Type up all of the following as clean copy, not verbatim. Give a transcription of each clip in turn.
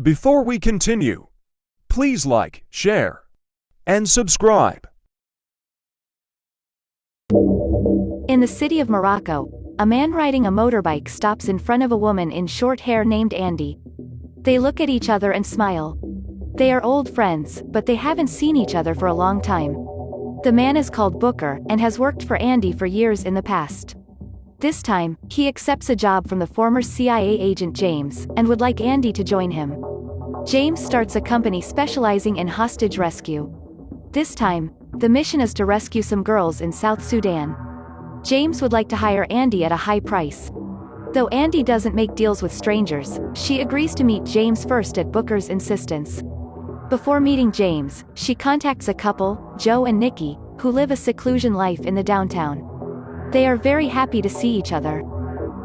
Before we continue, please like, share, and subscribe. In the city of Morocco, a man riding a motorbike stops in front of a woman in short hair named Andy. They look at each other and smile. They are old friends, but they haven't seen each other for a long time. The man is called Booker and has worked for Andy for years in the past. This time, he accepts a job from the former CIA agent James and would like Andy to join him. James starts a company specializing in hostage rescue. This time, the mission is to rescue some girls in South Sudan. James would like to hire Andy at a high price. Though Andy doesn't make deals with strangers, she agrees to meet James first at Booker's insistence. Before meeting James, she contacts a couple, Joe and Nikki, who live a seclusion life in the downtown. They are very happy to see each other.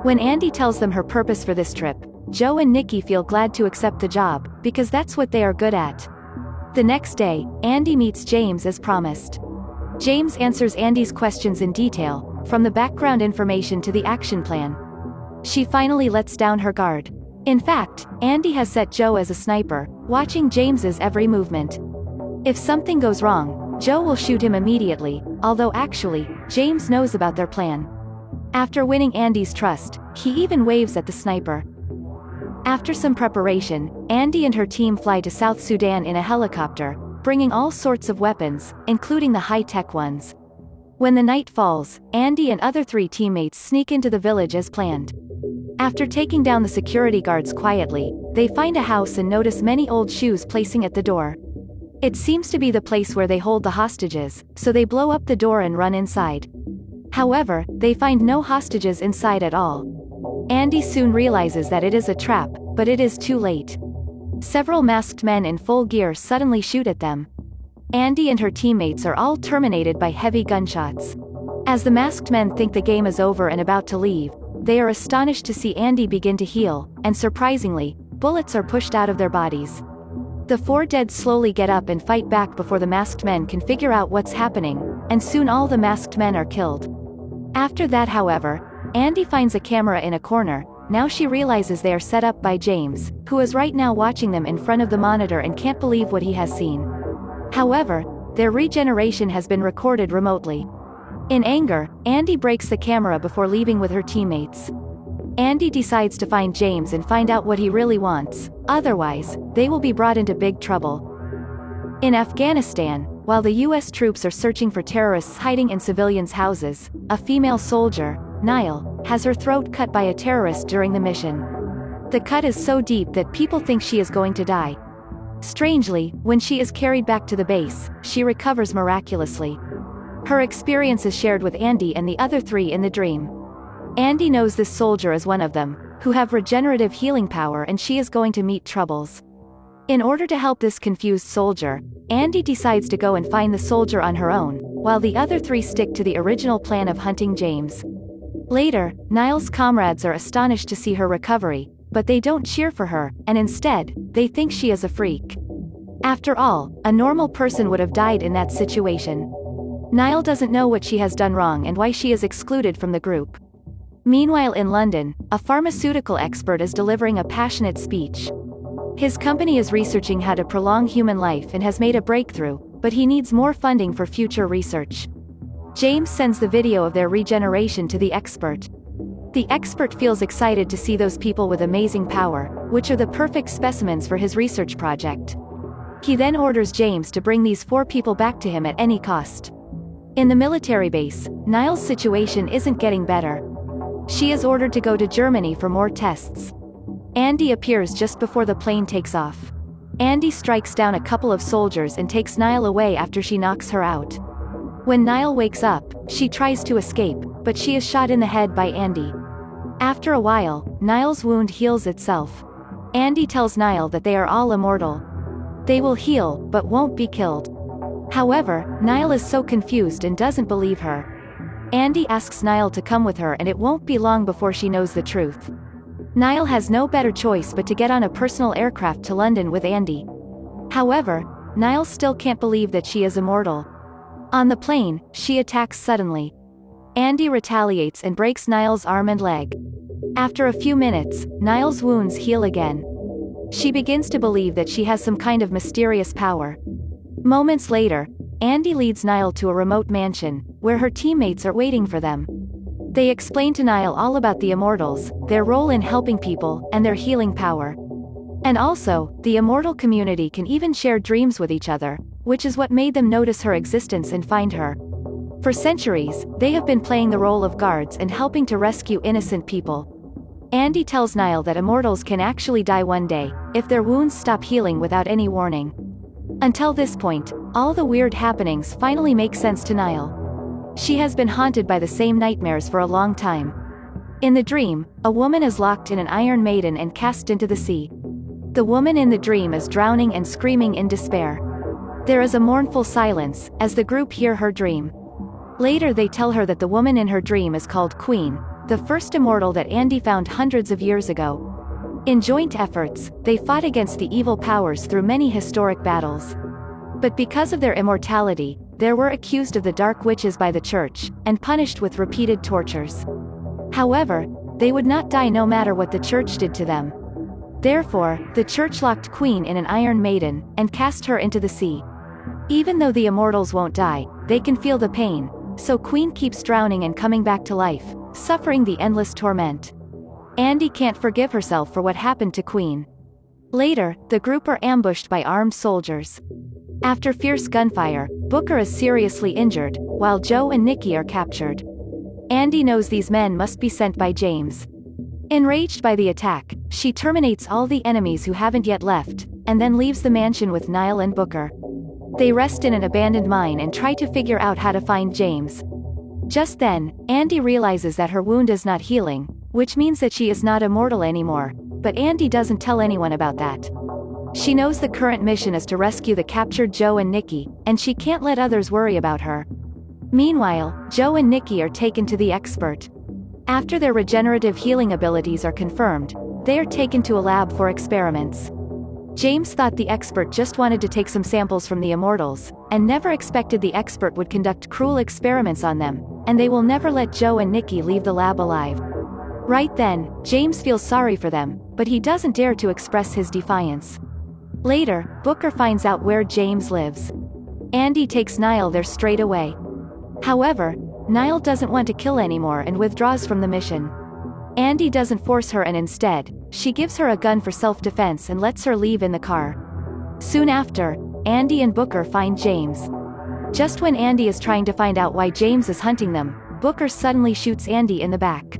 When Andy tells them her purpose for this trip, Joe and Nikki feel glad to accept the job, because that's what they are good at. The next day, Andy meets James as promised. James answers Andy's questions in detail, from the background information to the action plan. She finally lets down her guard. In fact, Andy has set Joe as a sniper, watching James's every movement. If something goes wrong, Joe will shoot him immediately, although actually, James knows about their plan. After winning Andy's trust, he even waves at the sniper. After some preparation, Andy and her team fly to South Sudan in a helicopter, bringing all sorts of weapons, including the high-tech ones. When the night falls, Andy and other 3 teammates sneak into the village as planned. After taking down the security guards quietly, they find a house and notice many old shoes placing at the door. It seems to be the place where they hold the hostages, so they blow up the door and run inside. However, they find no hostages inside at all. Andy soon realizes that it is a trap, but it is too late. Several masked men in full gear suddenly shoot at them. Andy and her teammates are all terminated by heavy gunshots. As the masked men think the game is over and about to leave, they are astonished to see Andy begin to heal, and surprisingly, bullets are pushed out of their bodies. The 4 dead slowly get up and fight back before the masked men can figure out what's happening, and soon all the masked men are killed. After that, however, Andy finds a camera in a corner. Now she realizes they are set up by James, who is right now watching them in front of the monitor and can't believe what he has seen. However, their regeneration has been recorded remotely. In anger, Andy breaks the camera before leaving with her teammates. Andy decides to find James and find out what he really wants, otherwise, they will be brought into big trouble. In Afghanistan, while the US troops are searching for terrorists hiding in civilians' houses, a female soldier, Nile, has her throat cut by a terrorist during the mission. The cut is so deep that people think she is going to die. Strangely, when she is carried back to the base, she recovers miraculously. Her experience is shared with Andy and the other 3 in the dream. Andy knows this soldier is one of them, who have regenerative healing power, and she is going to meet troubles. In order to help this confused soldier, Andy decides to go and find the soldier on her own, while the other 3 stick to the original plan of hunting James. Later, Nile's comrades are astonished to see her recovery, but they don't cheer for her, and instead, they think she is a freak. After all, a normal person would have died in that situation. Nile doesn't know what she has done wrong and why she is excluded from the group. Meanwhile, in London, a pharmaceutical expert is delivering a passionate speech. His company is researching how to prolong human life and has made a breakthrough, but he needs more funding for future research. James sends the video of their regeneration to the expert. The expert feels excited to see those people with amazing power, which are the perfect specimens for his research project. He then orders James to bring these 4 people back to him at any cost. In the military base, Nile's situation isn't getting better. She is ordered to go to Germany for more tests. Andy appears just before the plane takes off. Andy strikes down a couple of soldiers and takes Nile away after she knocks her out. When Nile wakes up, she tries to escape, but she is shot in the head by Andy. After a while, Nile's wound heals itself. Andy tells Nile that they are all immortal. They will heal, but won't be killed. However, Nile is so confused and doesn't believe her. Andy asks Nile to come with her, and it won't be long before she knows the truth. Nile has no better choice but to get on a personal aircraft to London with Andy. However, Nile still can't believe that she is immortal. On the plane, she attacks suddenly. Andy retaliates and breaks Nile's arm and leg. After a few minutes, Nile's wounds heal again. She begins to believe that she has some kind of mysterious power. Moments later, Andy leads Niall to a remote mansion, where her teammates are waiting for them. They explain to Niall all about the immortals, their role in helping people, and their healing power. And also, the immortal community can even share dreams with each other, which is what made them notice her existence and find her. For centuries, they have been playing the role of guards and helping to rescue innocent people. Andy tells Niall that immortals can actually die one day, if their wounds stop healing without any warning. Until this point, all the weird happenings finally make sense to Niall. She has been haunted by the same nightmares for a long time. In the dream, a woman is locked in an Iron Maiden and cast into the sea. The woman in the dream is drowning and screaming in despair. There is a mournful silence, as the group hear her dream. Later they tell her that the woman in her dream is called Queen, the first immortal that Andy found hundreds of years ago. In joint efforts, they fought against the evil powers through many historic battles. But because of their immortality, they were accused of the Dark Witches by the Church, and punished with repeated tortures. However, they would not die no matter what the Church did to them. Therefore, the Church locked Queen in an Iron Maiden, and cast her into the sea. Even though the immortals won't die, they can feel the pain, so Queen keeps drowning and coming back to life, suffering the endless torment. Andy can't forgive herself for what happened to Queen. Later, the group are ambushed by armed soldiers. After fierce gunfire, Booker is seriously injured, while Joe and Nikki are captured. Andy knows these men must be sent by James. Enraged by the attack, she terminates all the enemies who haven't yet left, and then leaves the mansion with Niall and Booker. They rest in an abandoned mine and try to figure out how to find James. Just then, Andy realizes that her wound is not healing, which means that she is not immortal anymore, but Andy doesn't tell anyone about that. She knows the current mission is to rescue the captured Joe and Nikki, and she can't let others worry about her. Meanwhile, Joe and Nikki are taken to the expert. After their regenerative healing abilities are confirmed, they are taken to a lab for experiments. James thought the expert just wanted to take some samples from the immortals, and never expected the expert would conduct cruel experiments on them, and they will never let Joe and Nikki leave the lab alive. Right then, James feels sorry for them, but he doesn't dare to express his defiance. Later, Booker finds out where James lives. Andy takes Niall there straight away. However, Niall doesn't want to kill anymore and withdraws from the mission. Andy doesn't force her, and instead, she gives her a gun for self-defense and lets her leave in the car. Soon after, Andy and Booker find James. Just when Andy is trying to find out why James is hunting them, Booker suddenly shoots Andy in the back.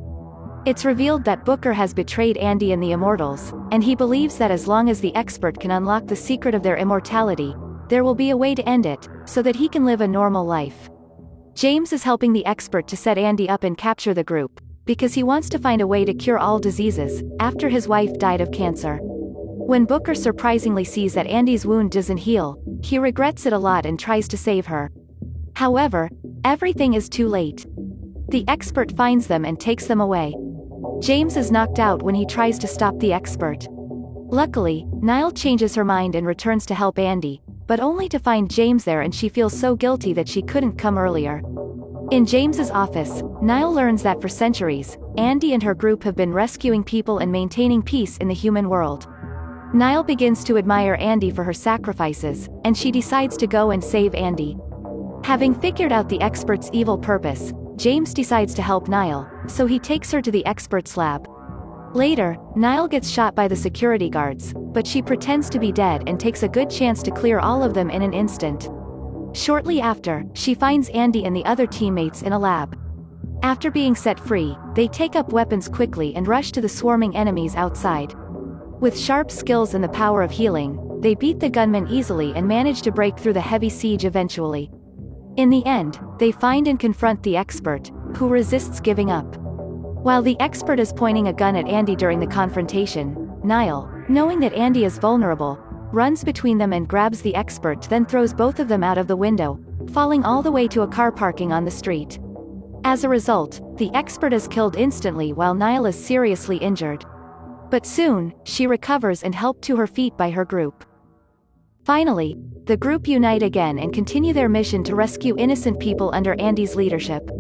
It's revealed that Booker has betrayed Andy and the immortals, and he believes that as long as the expert can unlock the secret of their immortality, there will be a way to end it, so that he can live a normal life. James is helping the expert to set Andy up and capture the group, because he wants to find a way to cure all diseases, after his wife died of cancer. When Booker surprisingly sees that Andy's wound doesn't heal, he regrets it a lot and tries to save her. However, everything is too late. The expert finds them and takes them away. James is knocked out when he tries to stop the expert. Luckily, Niall changes her mind and returns to help Andy, but only to find James there, and she feels so guilty that she couldn't come earlier. In James's office, Niall learns that for centuries, Andy and her group have been rescuing people and maintaining peace in the human world. Niall begins to admire Andy for her sacrifices, and she decides to go and save Andy. Having figured out the expert's evil purpose, James decides to help Niall, so he takes her to the expert's lab. Later, Niall gets shot by the security guards, but she pretends to be dead and takes a good chance to clear all of them in an instant. Shortly after, she finds Andy and the other teammates in a lab. After being set free, they take up weapons quickly and rush to the swarming enemies outside. With sharp skills and the power of healing, they beat the gunmen easily and manage to break through the heavy siege eventually. In the end, they find and confront the expert, who resists giving up. While the expert is pointing a gun at Andy during the confrontation, Niall, knowing that Andy is vulnerable, runs between them and grabs the expert, then throws both of them out of the window, falling all the way to a car parking on the street. As a result, the expert is killed instantly while Niall is seriously injured. But soon, she recovers and helped to her feet by her group. Finally, the group unite again and continue their mission to rescue innocent people under Andy's leadership.